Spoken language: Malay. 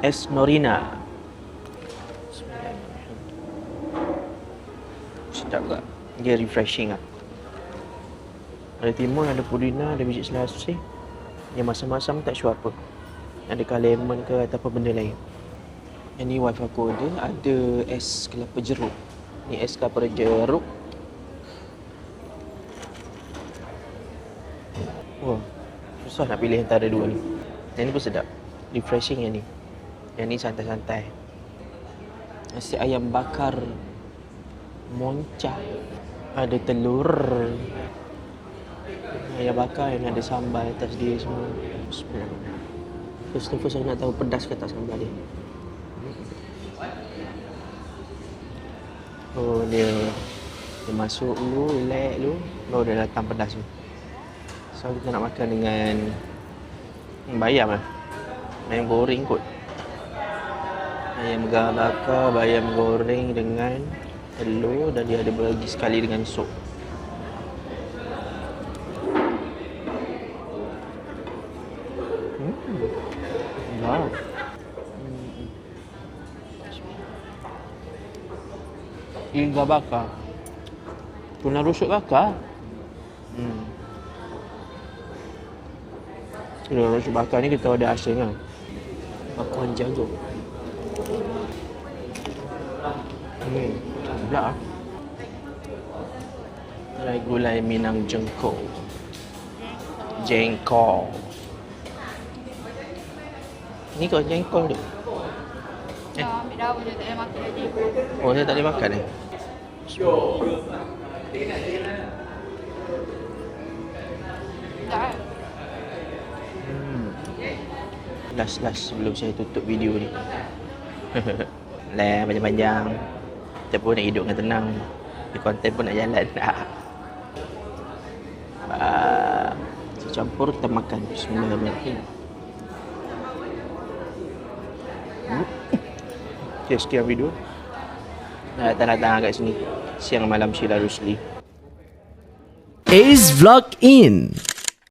Es Norina. Sedap tak? Dia refreshing lah. Ada timun, ada pudina, ada biji selasih. Yang masam-masam tak sure apa. Adakah lemon ke atau apa benda lain. Yang ni wife aku ada es kelapa jeruk. Ni es kelapa jeruk. Wah, susah nak pilih antara dua ni. Yang ni pun sedap. Refreshing yang ni. Yang ni santai-santai. Nasi ayam bakar moncah. Ada telur. Ayam bakar yang ada sambal atas dia semua. Bismillah. First aku nak tahu pedas ke tak sambal dia. Oh dia masuk dulu, relax dulu, baru dia datang pedas tu. So kita nak makan dengan bayam lah. Bayam goreng kot. Ayam bakar, bayam goreng dengan telur dan dia ada bagi sekali dengan sup. Wow. Iga bakar. Tuna rusuk bakar. Tuna rusuk bakar ni kita ada asing lah. Bakuan jagung. Sedap lah. Try gulai Minang jengkol. Jengkol. Ni kau jengkol tu? Ambil daun je, tak payah makan lagi. Oh, saya tak boleh makan ni? Tak. Last sebelum saya tutup video ni. Lah, panjang-panjang. Kita pun nak hidup dengan tenang. Di konten pun nak jalan. Saya campur, kita makan. Bismillahirrahmanirrahim. Okay, sekian video. Datang-datang kat sini. Siang malam Sheila Rusli. Ace Vlog In.